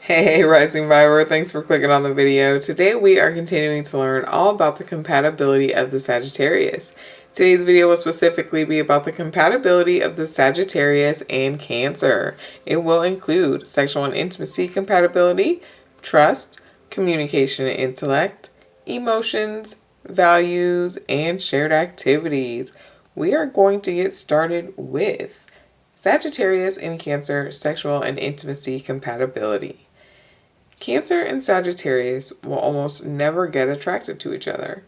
Hey, Rising Vibra, thanks for clicking on the video. Today we are continuing to learn all about the compatibility of the Sagittarius. Today's video will specifically be about the compatibility of the Sagittarius and Cancer. It will include sexual and intimacy compatibility, trust, communication and intellect, emotions, values, and shared activities. We are going to get started with Sagittarius and Cancer sexual and intimacy compatibility. Cancer and Sagittarius will almost never get attracted to each other.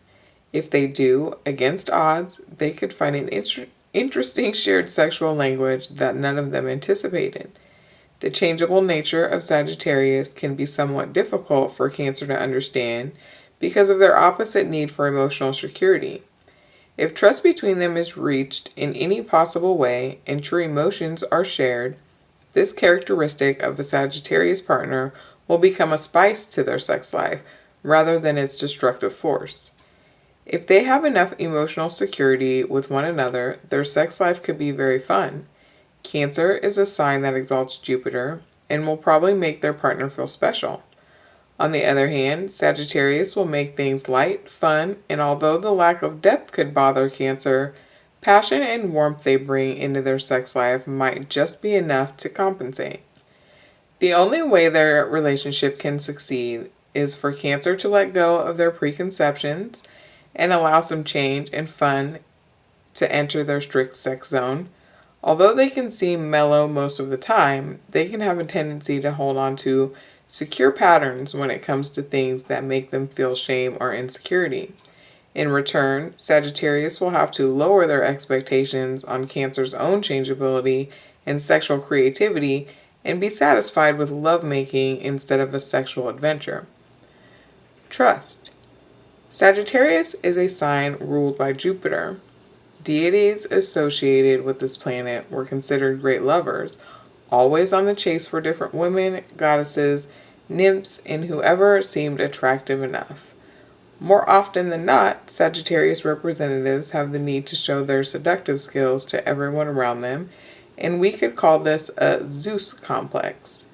If they do, against odds, they could find an interesting shared sexual language that none of them anticipated. The changeable nature of Sagittarius can be somewhat difficult for Cancer to understand because of their opposite need for emotional security. If trust between them is reached in any possible way and true emotions are shared, this characteristic of a Sagittarius partner will become a spice to their sex life rather than its destructive force. If they have enough emotional security with one another, their sex life could be very fun. Cancer is a sign that exalts Jupiter and will probably make their partner feel special. On the other hand, Sagittarius will make things light, fun, and although the lack of depth could bother Cancer, passion and warmth they bring into their sex life might just be enough to compensate. The only way their relationship can succeed is for Cancer to let go of their preconceptions and allow some change and fun to enter their strict sex zone. Although they can seem mellow most of the time, they can have a tendency to hold on to secure patterns when it comes to things that make them feel shame or insecurity. In return, Sagittarius will have to lower their expectations on Cancer's own changeability and sexual creativity and be satisfied with lovemaking instead of a sexual adventure. Trust. Sagittarius is a sign ruled by Jupiter. Deities associated with this planet were considered great lovers, always on the chase for different women, goddesses, nymphs, and whoever seemed attractive enough. More often than not, Sagittarius representatives have the need to show their seductive skills to everyone around them, and we could call this a Zeus complex.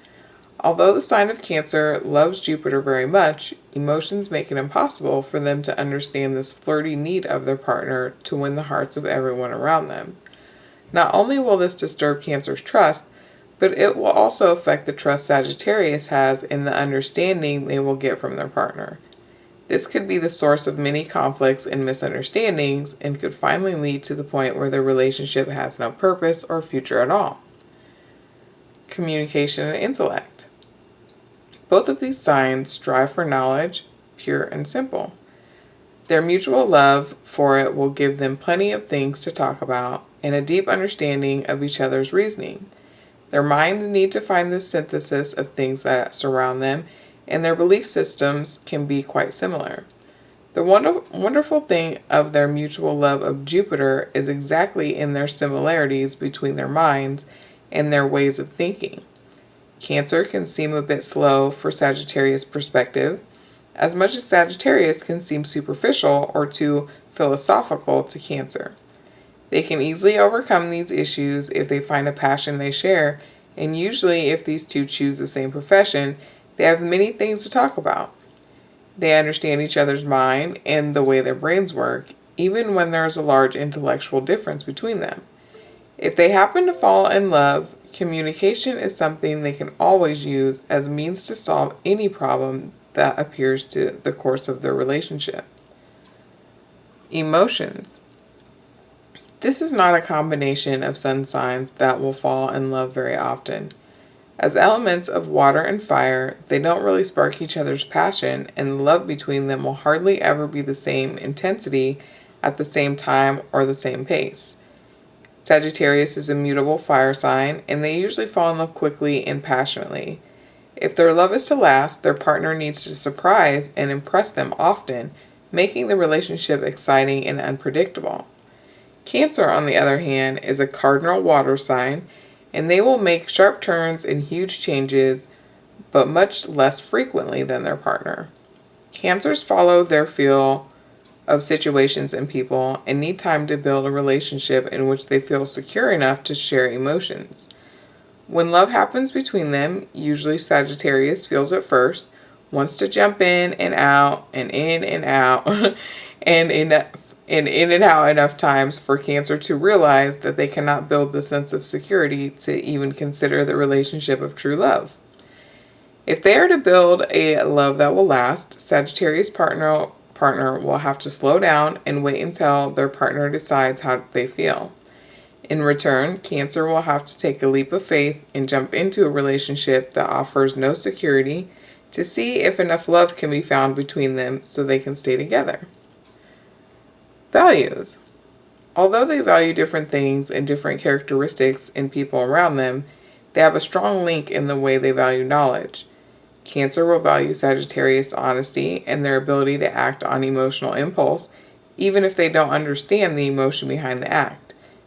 Although the sign of Cancer loves Jupiter very much, emotions make it impossible for them to understand this flirty need of their partner to win the hearts of everyone around them. Not only will this disturb Cancer's trust, but it will also affect the trust Sagittarius has in the understanding they will get from their partner. This could be the source of many conflicts and misunderstandings and could finally lead to the point where their relationship has no purpose or future at all. Communication and intellect. Both of these signs strive for knowledge, pure and simple. Their mutual love for it will give them plenty of things to talk about and a deep understanding of each other's reasoning. Their minds need to find the synthesis of things that surround them, and their belief systems can be quite similar. The wonderful thing of their mutual love of Jupiter is exactly in their similarities between their minds and their ways of thinking. Cancer can seem a bit slow for Sagittarius perspective, as much as Sagittarius can seem superficial or too philosophical to Cancer. They can easily overcome these issues if they find a passion they share, and usually if these two choose the same profession, they have many things to talk about. They understand each other's mind and the way their brains work, even when there is a large intellectual difference between them. If they happen to fall in love, communication is something they can always use as a means to solve any problem that appears to the course of their relationship. Emotions. This is not a combination of sun signs that will fall in love very often. As elements of water and fire, they don't really spark each other's passion, and love between them will hardly ever be the same intensity at the same time or the same pace. Sagittarius is a mutable fire sign, and they usually fall in love quickly and passionately. If their love is to last, their partner needs to surprise and impress them often, making the relationship exciting and unpredictable. Cancer, on the other hand, is a cardinal water sign, and they will make sharp turns and huge changes, but much less frequently than their partner. Cancers follow their feel of situations and people and need time to build a relationship in which they feel secure enough to share emotions. When love happens between them, usually Sagittarius feels it first, wants to jump in and out and in and out and in and out enough times for Cancer to realize that they cannot build the sense of security to even consider the relationship of true love. If they are to build a love that will last, Sagittarius partner will have to slow down and wait until their partner decides how they feel. In return, Cancer will have to take a leap of faith and jump into a relationship that offers no security to see if enough love can be found between them so they can stay together. Values. Although they value different things and different characteristics in people around them, they have a strong link in the way they value knowledge. Cancer will value Sagittarius' honesty and their ability to act on emotional impulse, even if they don't understand the emotion behind the act.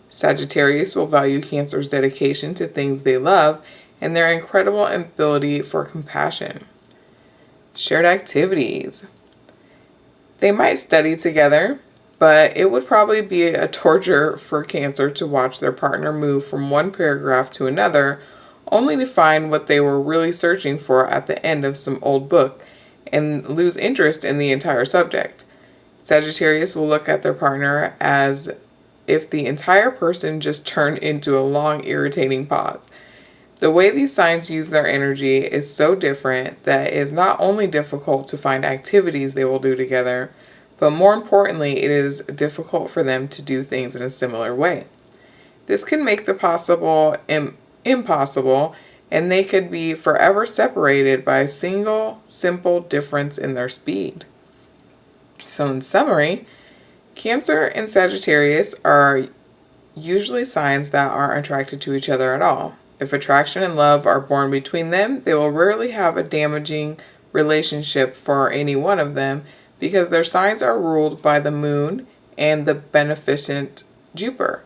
Sagittarius will value Cancer's dedication to things they love and their incredible ability for compassion. Shared activities. They might study together, but it would probably be a torture for Cancer to watch their partner move from one paragraph to another, only to find what they were really searching for at the end of some old book and lose interest in the entire subject. Sagittarius will look at their partner as if the entire person just turned into a long, irritating pause. The way these signs use their energy is so different that it is not only difficult to find activities they will do together, but more importantly, it is difficult for them to do things in a similar way. This can make the possible impossible, and they could be forever separated by a single, simple difference in their speed. So in summary, Cancer and Sagittarius are usually signs that aren't attracted to each other at all. If attraction and love are born between them, they will rarely have a damaging relationship for any one of them because their signs are ruled by the moon and the beneficent Jupiter.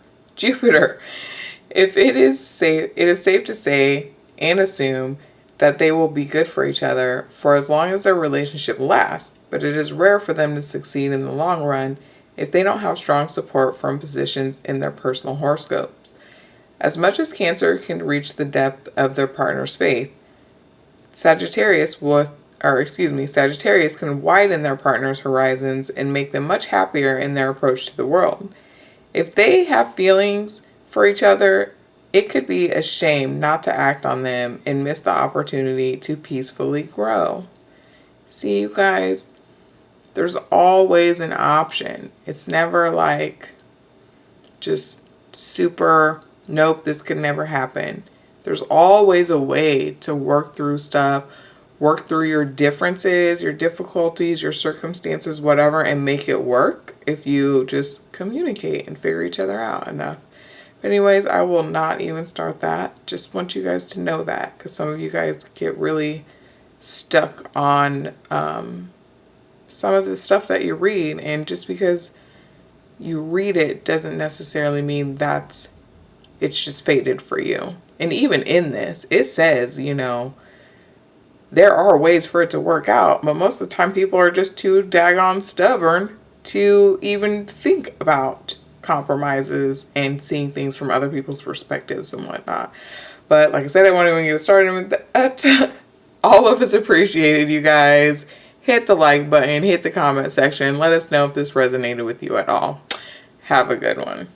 It is safe to say and assume that they will be good for each other for as long as their relationship lasts, but it is rare for them to succeed in the long run if they don't have strong support from positions in their personal horoscopes. As much as Cancer can reach the depth of their partner's faith, Sagittarius can widen their partner's horizons and make them much happier in their approach to the world. If they have feelings for each other, it could be a shame not to act on them and miss the opportunity to peacefully grow. See, you guys, there's always an option. It's never like just super, nope, this could never happen. There's always a way to work through stuff, work through your differences, your difficulties, your circumstances, whatever, and make it work if you just communicate and figure each other out enough. But anyways, I will not even start that. Just want you guys to know that because some of you guys get really stuck on some of the stuff that you read, and just because you read it doesn't necessarily mean that it's just fated for you. And even in this, it says, there are ways for it to work out, but most of the time people are just too daggone stubborn to even think about compromises and seeing things from other people's perspectives and whatnot. But like I said, I won't even get started with that. All of it's appreciated, you guys. Hit the like button, hit the comment section. Let us know if this resonated with you at all. Have a good one.